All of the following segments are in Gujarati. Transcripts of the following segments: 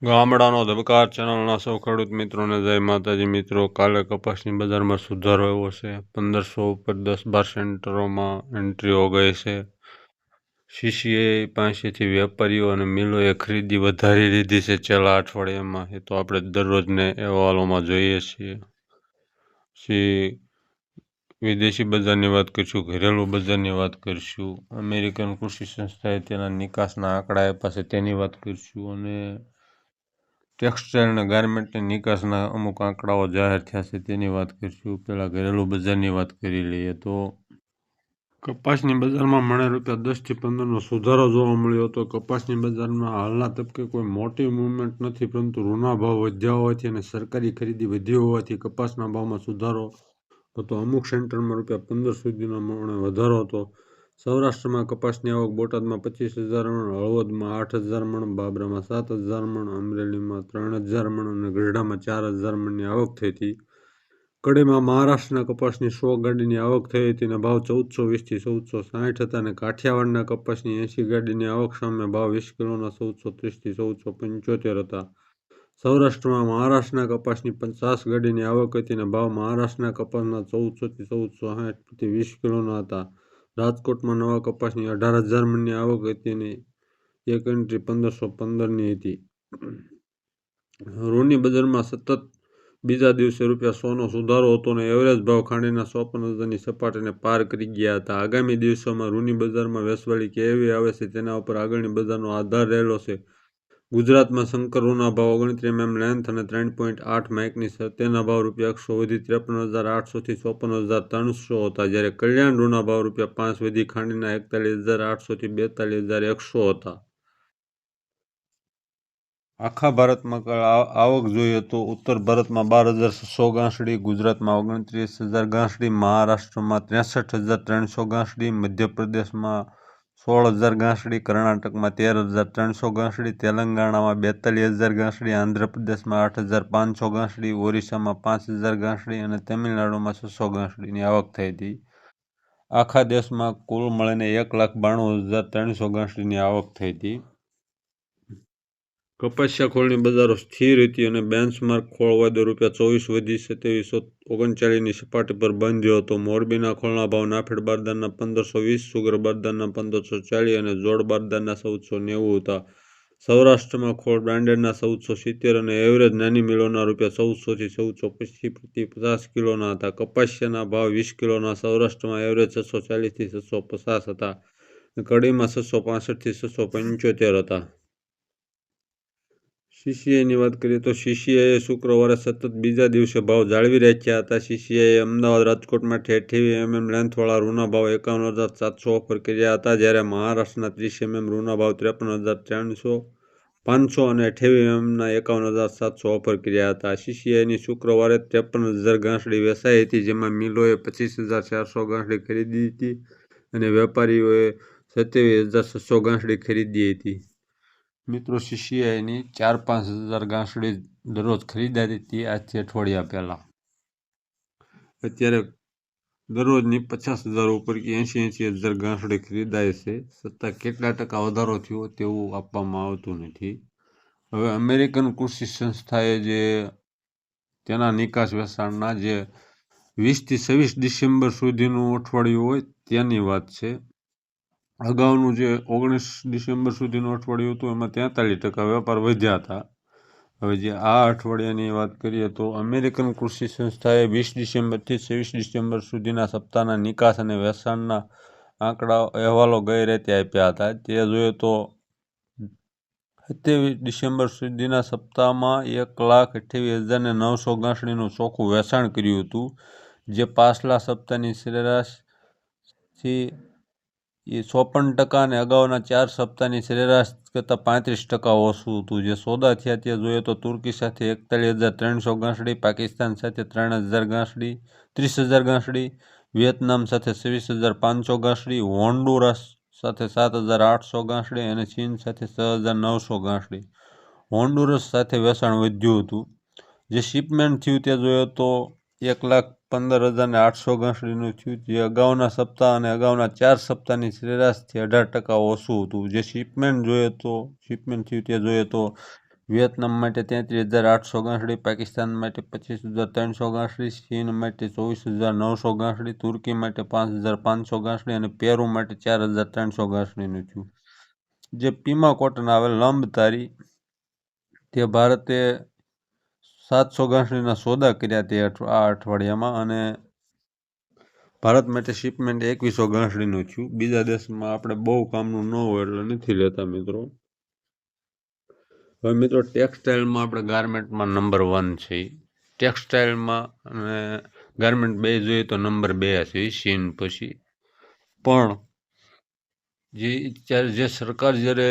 ગામડાનો ધબકાર ચેનલના સૌ ખેડૂત મિત્રોને જય માતાજી. મિત્રો, કાલે કપાસની બજારમાં સુધારો આવ્યો છે. 1500 ઉપર 10-12 સેન્ટરોમાં એન્ટ્રીઓ ગઈ છે. સીસીઆઈ પાસેથી વેપારીઓ અને મિલોએ ખરીદી વધારી લીધી છે છેલ્લા અઠવાડિયામાં. એ તો આપણે દરરોજને અહેવાલોમાં જોઈએ છીએ. વિદેશી બજારની વાત કરીશું, ઘરેલું બજારની વાત કરીશું. અમેરિકન કૃષિ સંસ્થાએ તેના નિકાસના આંકડા આપ્યા છે તેની વાત કરીશું, અને ટેક્સટાઇલ અને ગાર્મેન્ટની નિકાસના અમુક આંકડાઓ જાહેર થયા છે તેની વાત કરીશું. પહેલાં ઘરેલું બજારની વાત કરી લઈએ તો કપાસની બજારમાં મને ₹10 થી ₹15નો સુધારો જોવા મળ્યો હતો. કપાસની બજારમાં હાલના તબક્કે કોઈ મોટી મૂવમેન્ટ નથી, પરંતુ રૂના ભાવ વધ્યા હોવાથી અને સરકારી ખરીદી વધી હોવાથી કપાસના ભાવમાં સુધારો હતો. અમુક સેન્ટરમાં ₹15 સુધીનો મણે વધારો હતો. સૌરાષ્ટ્રમાં કપાસની આવક બોટાદમાં 25,000 મણ, હળવદમાં 8,000 મણ, બાબરામાં 7,000 મણ, અમરેલીમાં 3,000 મણ અને ગઢડામાં 4,000 મણની આવક થઈ હતી. કડીમાં મહારાષ્ટ્રના કપાસની 100 ગાડીની આવક થઈ હતી અને ભાવ 1,420 થી 1,460 હતા, અને કાઠિયાવાડના કપાસની 80 ગાડીની આવક સામે ભાવ 20 કિલોના 1,430 થી 1,475 હતા. સૌરાષ્ટ્રમાં મહારાષ્ટ્રના કપાસની 50 ગાડીની આવક હતી અને ભાવ મહારાષ્ટ્રના કપાસના 1,400 થી 1,460 પ્રતિ 20 કિલોના હતા. રાજકોટમાં નવા કપાસની 18,000 મણની આવક હતી અને એક એન્ટ્રી 1,515ની હતી. રૂની બજારમાં સતત બીજા દિવસે ₹100નો સુધારો હતો અને એવરેજ ભાવ ખાંડીના 54,000ની સપાટીને પાર કરી ગયા હતા. આગામી દિવસોમાં રૂની બજારમાં વેચવાલી કેવી આવે છે તેના ઉપર આગળની બજારનો આધાર રહેલો છે. ગુજરાતમાં શંકર રૂના ભાવ 29 mm લેન્થ અને 3.8 માઇકની છે તેના ભાવ ₹100 વધી 53,800 થી 54,300 હતા, જ્યારે કલ્યાણ રૂના ભાવ ₹5 વધી ખાંડીના 41,800 થી 42,100 હતા. આખા ભારતમાં આવક જોઈએ તો ઉત્તર ભારતમાં 12,600 ગાંસડી, ગુજરાતમાં 29,000 ગાંસડી, મહારાષ્ટ્રમાં 63,300 ગાંસડી, મધ્યપ્રદેશમાં 16,000 ગાંસડી, કર્ણાટકમાં 13,300 ગાંસડી, તેલંગાણામાં 42,000 ગાંસડી, આંધ્રપ્રદેશમાં 8,500 ગાંસડી, ઓરિસ્સામાં 5,000 ગાંસડી અને તમિલનાડુમાં 600 ગાંસડીની આવક થઈ હતી. આખા દેશમાં કુલ મળીને 1,92,300 ગાંસડીની આવક થઈ હતી. કપાસિયા ખોળની બજારો સ્થિર હતી અને બેન્ચમાર્ક ખોળ વાયદો ₹24 વધી 2739ની સપાટી પર બાંધ્યો હતો. મોરબીના ખોળના ભાવ નાફેડ બારદાનના 1,520, સુગર બારદાનના 1,540 અને જોડ બારદાનના 1,490 હતા. સૌરાષ્ટ્રમાં ખોળ બ્રાન્ડેડના 1,470 અને એવરેજ નાની મિલોના ₹1,400 થી 1,450 પ્રતિ 50 કિલોના હતા. કપાસિયાના ભાવ 20 કિલોના સૌરાષ્ટ્રમાં એવરેજ 640 થી 650 હતા. કડીમાં 665 થી 675 હતા. સીસીઆઈની વાત કરીએ તો સીસીઆઈએ શુક્રવારે સતત બીજા દિવસે ભાવ જાળવી રાખ્યા હતા. સીસીઆઈએ અમદાવાદ, રાજકોટમાં 28 mm લેન્થવાળા રૂના ભાવ 51,700 ઓફર કર્યા હતા, જ્યારે મહારાષ્ટ્રના 30 mm રૂના ભાવ 53,500 અને 28 mmના 51,700 ઓફર કર્યા હતા. સીસીઆઈની શુક્રવારે 53,000 ગાંસડી વેચાઈ હતી, જેમાં મિલોએ 25,400 ગાંસડી ખરીદી હતી અને વેપારીઓએ 27,600 ગાંસડી ખરીદી હતી. મિત્રો, સીસીઆઈની 4-5 હજાર ગાંસડી દરરોજ ખરીદાતી હતી આજથી અઠવાડિયા પહેલાં. અત્યારે દરરોજની 50,000 ઉપર કે 80,000 ગાંસડી ખરીદાય છે, છતાં કેટલા ટકા વધારો થયો તેવું આપવામાં આવતું નથી. હવે અમેરિકન કૃષિ સંસ્થાએ જે તેના નિકાસ વેચાણના જે 20 થી 26 ડિસેમ્બર સુધીનું અઠવાડિયું હોય તેની વાત છે. અગાઉનું જે 19 ડિસેમ્બર સુધીનું અઠવાડિયું હતું એમાં 43% વેપાર વધ્યા હતા. હવે જે આ અઠવાડિયાની વાત કરીએ તો અમેરિકન કૃષિ સંસ્થાએ 20 ડિસેમ્બરથી 26 ડિસેમ્બર સુધીના સપ્તાહના નિકાસ અને વેચાણના આંકડા અહેવાલો ગઈ રાતે આપ્યા હતા. તે જોઈએ તો 27 ડિસેમ્બર સુધીના સપ્તાહમાં 1,28,900 ગાંસડીનું ચોખ્ખું વેચાણ કર્યું હતું, જે પાછલા સપ્તાહની સરેરાશથી 54% અને અગાઉના 4 સપ્તાહની સરેરાશ કરતાં 35% ઓછું હતું. જે સોદા થયા તે જોઈએ તો તુર્કી સાથે 41,300 ગાંસડી, પાકિસ્તાન સાથે 30,000 ગાંસડી, વિયેતનામ સાથે 26,500 ગાંસડી, હોન્ડુરાસ સાથે 7,800 ગાંસડી અને ચીન સાથે 6,900 ગાંસડી. હોન્ડુરસ સાથે વેચાણ વધ્યું હતું. જે શિપમેન્ટ થયું તે જોઈએ તો 1,15,800 ગાંસડીનું થયું, જે અગાઉના સપ્તાહ અને અગાઉના 4 સપ્તાહની સરેરાશથી 18% ઓછું હતું. જે શિપમેન્ટ થયું તે જોઈએ તો વિયેતનામ માટે 33,800 ગાંસડી, પાકિસ્તાન માટે 25,300 ગાંસડી, ચીન માટે 24,900 ગાંસડી, તુર્કી માટે 5,500 ગાંસડી અને પેરુ માટે 4,300 ગાંસડીનું થયું. જે પીમા કોટન આવે લંબતારી તે ભારતે 700 ગાંસડીના સોદા કર્યા તે આ અઠવાડિયામાં અને ભારત માટે શિપમેન્ટ 2100 ગાંસડીનું થયું. બીજા દેશમાં આપણે બહુ કામનું ન હોય એટલે નથી લેતા મિત્રો. હવે મિત્રો ટેક્સટાઇલમાં આપણે ગાર્મેન્ટમાં નંબર 1 છે. ટેક્સટાઇલમાં અને ગાર્મેન્ટ બે જોઈએ તો નંબર 2 છે ચીન પછી. પણ જે સરકાર જ્યારે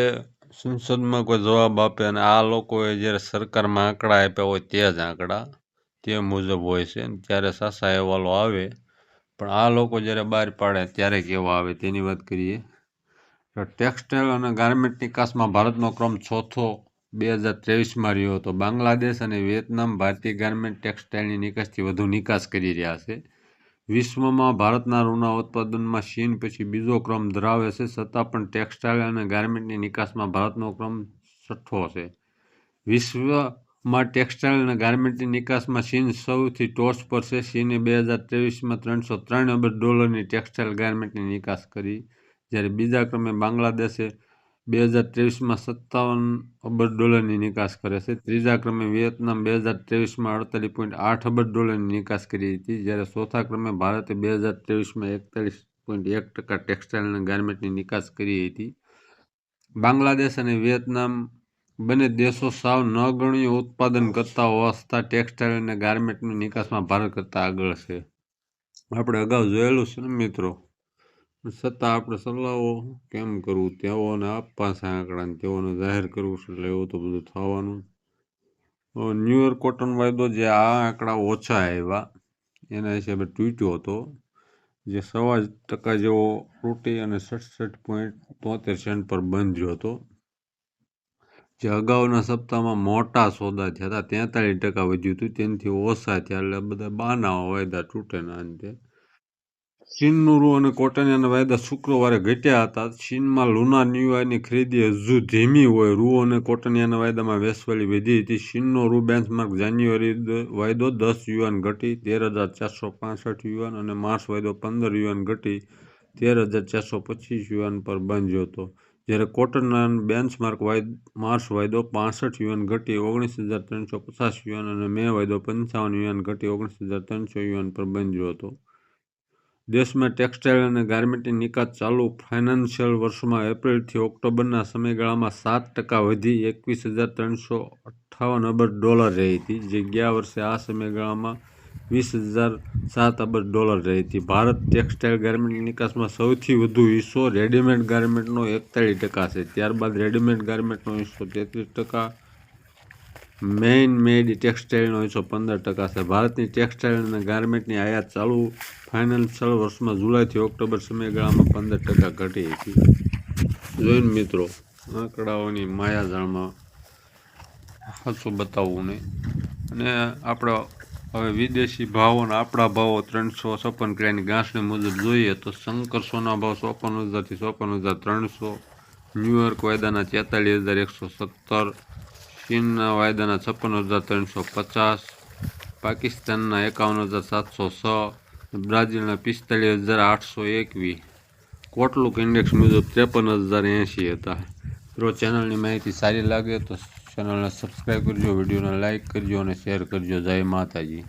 સંસદમાં કોઈ જવાબ આપે અને આ લોકોએ જ્યારે સરકારમાં આંકડા આપ્યા હોય તે જ આંકડા તે મુજબ હોય છે, ત્યારે સાચા અહેવાલો આવે. પણ આ લોકો જ્યારે બહાર પાડે ત્યારે કેવા આવે તેની વાત કરીએ. તો ટેક્સટાઇલ અને ગાર્મેન્ટ નિકાસમાં ભારતનો ક્રમ ચોથો 2023માં રહ્યો હતો. બાંગ્લાદેશ અને વિયેતનામ ભારતીય ગાર્મેન્ટ ટેક્સટાઇલની નિકાસથી વધુ નિકાસ કરી રહ્યા છે. વિશ્વમાં ભારતના રૂના ઉત્પાદનમાં ચીન પછી બીજો ક્રમ ધરાવે છે, છતાં પણ ટેક્સટાઇલ અને ગાર્મેન્ટની નિકાસમાં ભારતનો ક્રમ છઠ્ઠો છે. વિશ્વમાં ટેક્સટાઇલ અને ગાર્મેન્ટની નિકાસમાં ચીન સૌથી ટોચ પર છે. ચીને 2023માં $303 અબજની ટેક્સટાઇલ ગાર્મેન્ટની નિકાસ કરી, જ્યારે બીજા ક્રમે બાંગ્લાદેશે 2023માં $57 અબજની નિકાસ કરે છે. ત્રીજા ક્રમે વિયેતનામ 2023માં $48.8 અબજની નિકાસ કરી હતી, જ્યારે ચોથા ક્રમે ભારતે 2023માં 41.1% ટેક્સટાઇલ અને ગાર્મેન્ટની નિકાસ કરી હતી. બાંગ્લાદેશ અને વિયેતનામ બંને દેશો સાવ નગણ્ય ઉત્પાદન કરતા હોવા છતાં ટેક્સટાઇલ અને ગાર્મેન્ટની નિકાસમાં ભારત કરતાં આગળ છે. આપણે અગાઉ જોયેલું છે ને મિત્રો, છતાં આપણે સલાહો કેમ કરવું તેઓને આપવા છે આંકડા, તેઓને જાહેર કરવું છે, એટલે એવું તો બધું થવાનું. ન્યુયોર્ક કોટન વાયદો જે આ આંકડા ઓછા આવ્યા એના હિસાબે તૂટ્યો હતો, જે 1.25% જેવો તૂટી અને 67.73 પર બંધ હતો. જે અગાઉના સપ્તાહમાં મોટા સોદા થયા હતા 43% વધ્યું હતું, તેનાથી ઓછા થયા એટલે બધા બાના વાયદા તૂટે ના અંતે. ચીનનું રૂ અને કોટનિયાના વાયદા શુક્રવારે ઘટ્યા હતા. ચીનમાં લુના ન્યૂ ખરીદી હજુ ધીમી હોય. રૂ અને કોટનિયાના વાયદામાં વેચવાલી વધી હતી. ચીનનો રૂ બેન્ચમાર્ક જાન્યુઆરી વાયદો $10 ઘટી $13,465 અને માર્ચ વાયદો $15 ઘટી $13,425 પર બંધ હતો, જ્યારે કોટન બેન્ચમાર્ક માર્ચ વાયદો $65 ઘટી $19,350 અને મે વાયદો $55 ઘટી $19,300 પર બંધ હતો. દેશમાં ટેક્સટાઇલ અને ગાર્મેન્ટની નિકાસ ચાલુ ફાઇનાન્શિયલ વર્ષમાં એપ્રિલથી ઓક્ટોબરના સમયગાળામાં 7% વધી $21,358 અબજ રહી હતી, જે ગયા વર્ષે આ સમયગાળામાં $20,007 અબજ રહી હતી. ભારત ટેક્સટાઇલ ગાર્મેન્ટની નિકાસમાં સૌથી વધુ હિસ્સો રેડીમેડ ગાર્મેન્ટનો 41% છે, ત્યારબાદ રેડીમેડ ગાર્મેન્ટનો હિસ્સો 33%, મેઇન મેડ ટેક્સટાઇલનો હિસ્સો 15% છે. ભારતની ટેક્સટાઇલ અને ગાર્મેન્ટની આયાત ચાલુ ફાઇનાન્શિયલ વર્ષમાં જુલાઈથી ઓક્ટોબર સમયગાળામાં 15% ઘટી હતી. જોઈને મિત્રો, આંકડાઓની માયાજાળમાં સાચું બતાવવું નહીં. અને આપણે હવે વિદેશી ભાવો અને આપણા ભાવો 356 કિલોની ગાંસડી મુજબ જોઈએ તો શંકર સોના ભાવ 54,000 થી 54,300, ન્યુયોર્ક વાયદાના 43,117, ચીનના વાયદાના 56,350, પાકિસ્તાનના 51,706, બ્રાઝિલના 45,821, કોટલુક ઇન્ડેક્સ મુજબ 53,080 હતા. જો ચેનલની માહિતી સારી લાગે તો ચેનલને સબસ્ક્રાઈબ કરજો, વિડીયોને લાઇક કરજો અને શેર કરજો. જય માતાજી.